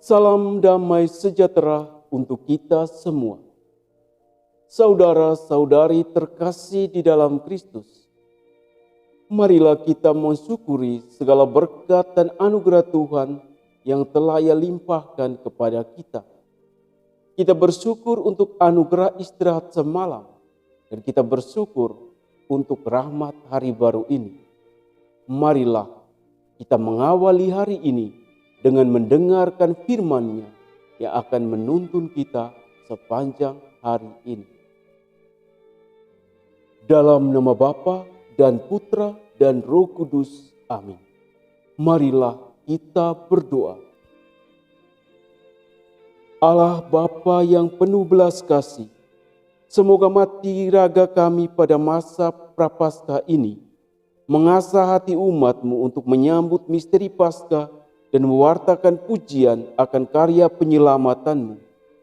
Salam damai sejahtera untuk kita semua. Saudara-saudari terkasih di dalam Kristus, marilah kita mensyukuri segala berkat dan anugerah Tuhan yang telah Ia limpahkan kepada kita. Kita bersyukur untuk anugerah istirahat semalam, dan kita bersyukur untuk rahmat hari baru ini. Marilah kita mengawali hari ini dengan mendengarkan firman-Nya yang akan menuntun kita sepanjang hari ini. Dalam nama Bapa dan Putra dan Roh Kudus. Amin. Marilah kita berdoa. Allah Bapa yang penuh belas kasih, semoga mati raga kami pada masa Prapaskah ini mengasah hati umat-Mu untuk menyambut misteri Paskah dan mewartakan pujian akan karya penyelamatan-Mu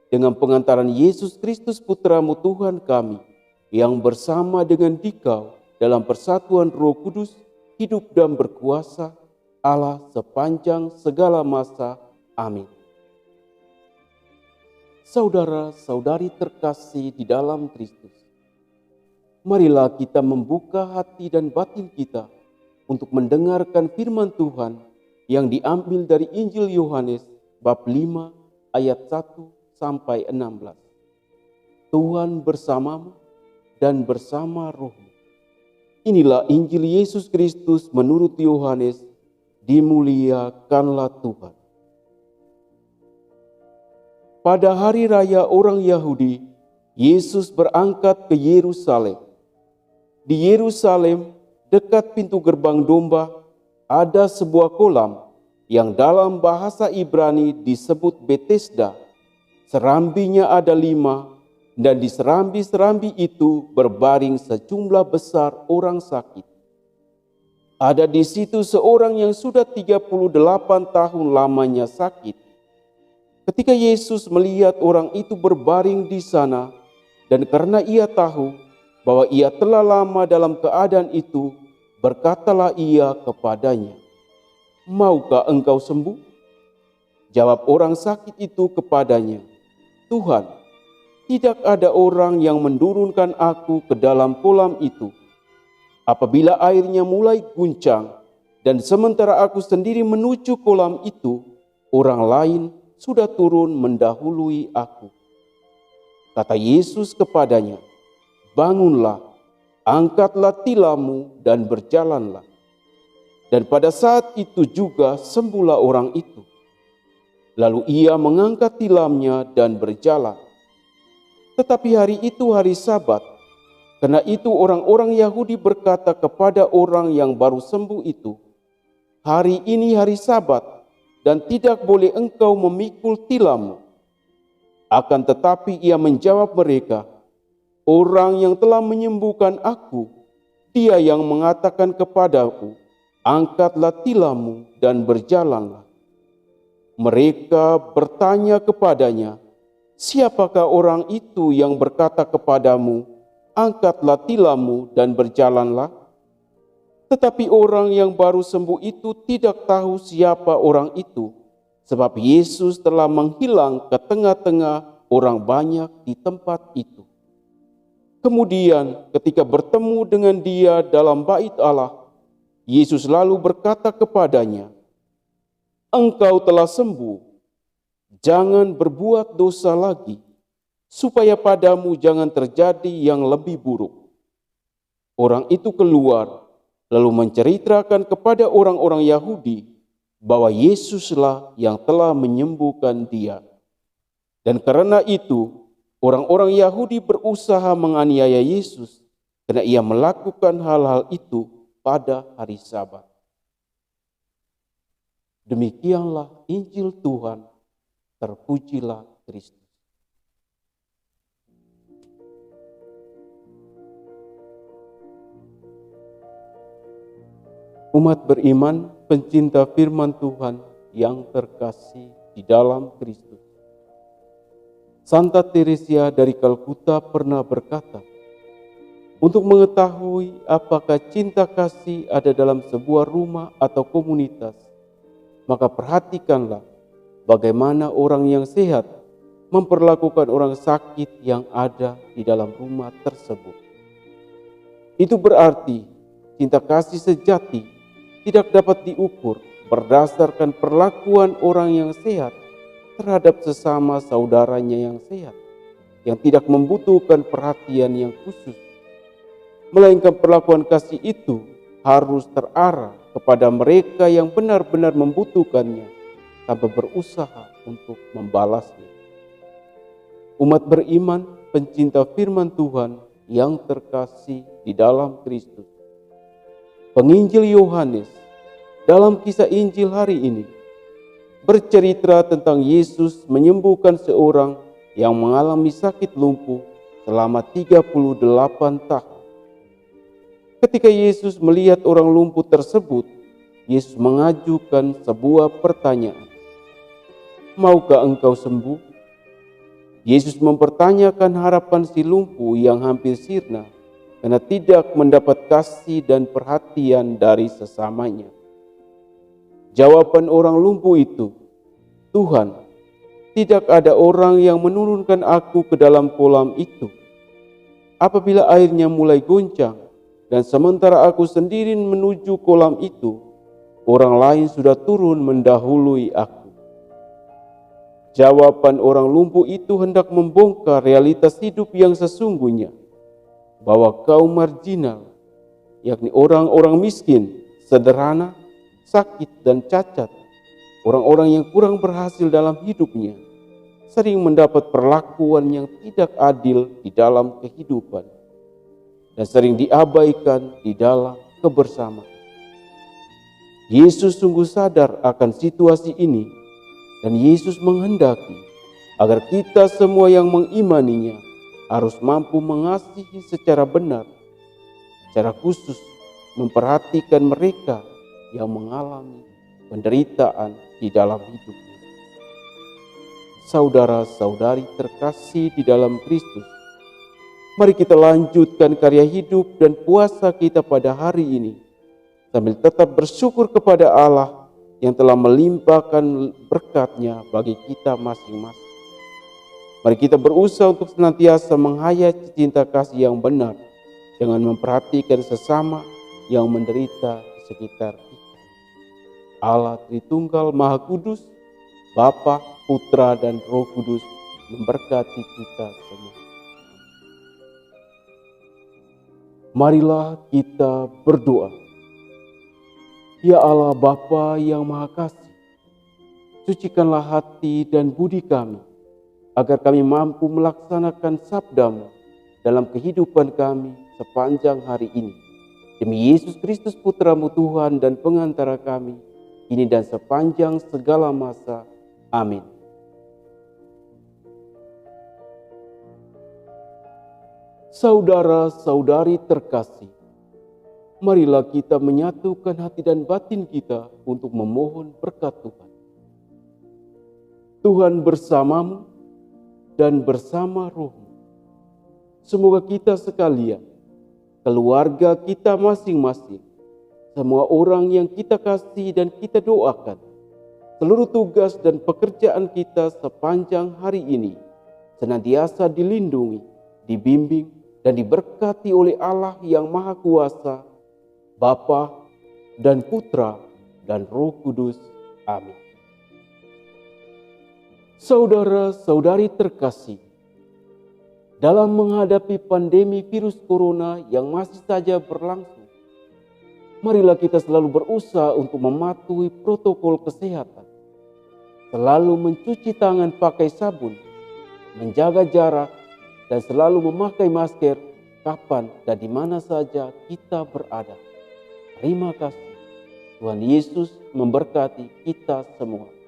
dengan pengantaran Yesus Kristus Putra-Mu Tuhan kami, yang bersama dengan Dikau dalam persatuan Roh Kudus, hidup dan berkuasa Allah sepanjang segala masa. Amin. Saudara-saudari terkasih di dalam Kristus, marilah kita membuka hati dan batin kita untuk mendengarkan firman Tuhan yang diambil dari Injil Yohanes bab 5 ayat 1 sampai 16. Tuhan bersamamu dan bersama rohmu. Inilah Injil Yesus Kristus menurut Yohanes. Dimuliakanlah Tuhan. Pada hari raya orang Yahudi, Yesus berangkat ke Yerusalem. Di Yerusalem, dekat pintu gerbang domba, ada sebuah kolam yang dalam bahasa Ibrani disebut Betesda. Serambinya ada 5, dan di serambi-serambi itu berbaring sejumlah besar orang sakit. Ada di situ seorang yang sudah 38 tahun lamanya sakit. Ketika Yesus melihat orang itu berbaring di sana, dan karena Ia tahu bahwa ia telah lama dalam keadaan itu, berkatalah Ia kepadanya, "Maukah engkau sembuh?" Jawab orang sakit itu kepadanya, "Tuhan, tidak ada orang yang menurunkan aku ke dalam kolam itu. Apabila airnya mulai guncang, dan sementara aku sendiri menuju kolam itu, orang lain sudah turun mendahului aku." Kata Yesus kepadanya, "Bangunlah, angkatlah tilammu dan berjalanlah." Dan pada saat itu juga sembuhlah orang itu. Lalu ia mengangkat tilamnya dan berjalan. Tetapi hari itu hari Sabat. Karena itu orang-orang Yahudi berkata kepada orang yang baru sembuh itu, "Hari ini hari Sabat, dan tidak boleh engkau memikul tilammu." Akan tetapi ia menjawab mereka, "Orang yang telah menyembuhkan aku, Dia yang mengatakan kepadaku, 'Angkatlah tilammu dan berjalanlah.'" Mereka bertanya kepadanya, "Siapakah orang itu yang berkata kepadamu, 'Angkatlah tilammu dan berjalanlah'?" Tetapi orang yang baru sembuh itu tidak tahu siapa orang itu, sebab Yesus telah menghilang ke tengah-tengah orang banyak di tempat itu. Kemudian ketika bertemu dengan dia dalam bait Allah, Yesus lalu berkata kepadanya, "Engkau telah sembuh, jangan berbuat dosa lagi, supaya padamu jangan terjadi yang lebih buruk." Orang itu keluar, lalu menceritakan kepada orang-orang Yahudi bahwa Yesuslah yang telah menyembuhkan dia. Dan karena itu, orang-orang Yahudi berusaha menganiaya Yesus karena Ia melakukan hal-hal itu pada hari Sabat. Demikianlah Injil Tuhan. Terpujilah Kristus. Umat beriman, pencinta firman Tuhan yang terkasih di dalam Kristus. Santa Teresia dari Kalkuta pernah berkata, untuk mengetahui apakah cinta kasih ada dalam sebuah rumah atau komunitas, maka perhatikanlah bagaimana orang yang sehat memperlakukan orang sakit yang ada di dalam rumah tersebut. Itu berarti cinta kasih sejati tidak dapat diukur berdasarkan perlakuan orang yang sehat terhadap sesama saudaranya yang sehat, yang tidak membutuhkan perhatian yang khusus. Melainkan perlakuan kasih itu harus terarah kepada mereka yang benar-benar membutuhkannya tanpa berusaha untuk membalasnya. Umat beriman, pencinta firman Tuhan yang terkasih di dalam Kristus. Penginjil Yohanes dalam kisah Injil hari ini bercerita tentang Yesus menyembuhkan seorang yang mengalami sakit lumpuh selama 38 tahun. Ketika Yesus melihat orang lumpuh tersebut, Yesus mengajukan sebuah pertanyaan. Maukah engkau sembuh? Yesus mempertanyakan harapan si lumpuh yang hampir sirna karena tidak mendapat kasih dan perhatian dari sesamanya. Jawaban orang lumpuh itu, Tuhan, tidak ada orang yang menurunkan aku ke dalam kolam itu. Apabila airnya mulai goncang dan sementara aku sendiri menuju kolam itu, orang lain sudah turun mendahului aku. Jawaban orang lumpuh itu hendak membongkar realitas hidup yang sesungguhnya, bahwa kaum marginal, yakni orang-orang miskin, sederhana, sakit dan cacat, orang-orang yang kurang berhasil dalam hidupnya, sering mendapat perlakuan yang tidak adil di dalam kehidupan dan sering diabaikan di dalam kebersamaan. Yesus sungguh sadar akan situasi ini, dan Yesus menghendaki agar kita semua yang mengimaninya harus mampu mengasihi secara benar, secara khusus memperhatikan mereka yang mengalami penderitaan di dalam hidupnya. Saudara-saudari terkasih di dalam Kristus, mari kita lanjutkan karya hidup dan puasa kita pada hari ini sambil tetap bersyukur kepada Allah yang telah melimpahkan berkat-Nya bagi kita masing-masing. Mari kita berusaha untuk senantiasa menghayati cinta kasih yang benar dengan memperhatikan sesama yang menderita di sekitar kita. Allah Tritunggal Maha Kudus, Bapa, Putra, dan Roh Kudus memberkati kita semua. Marilah kita berdoa. Ya Allah Bapa yang Maha Kasih, sucikanlah hati dan budi kami, agar kami mampu melaksanakan sabda-Mu dalam kehidupan kami sepanjang hari ini. Demi Yesus Kristus Putra-Mu Tuhan dan pengantara kami, ini dan sepanjang segala masa. Amin. Saudara-saudari terkasih, marilah kita menyatukan hati dan batin kita untuk memohon berkat Tuhan. Tuhan bersamamu dan bersama rohmu. Semoga kita sekalian, keluarga kita masing-masing, semua orang yang kita kasih dan kita doakan, seluruh tugas dan pekerjaan kita sepanjang hari ini, senantiasa dilindungi, dibimbing, dan diberkati oleh Allah yang Maha Kuasa, Bapa dan Putra dan Roh Kudus. Amin. Saudara-saudari terkasih, dalam menghadapi pandemi virus corona yang masih saja berlangsung, marilah kita selalu berusaha untuk mematuhi protokol kesehatan, selalu mencuci tangan pakai sabun, menjaga jarak, dan selalu memakai masker kapan dan di mana saja kita berada. Terima kasih. Tuhan Yesus memberkati kita semua.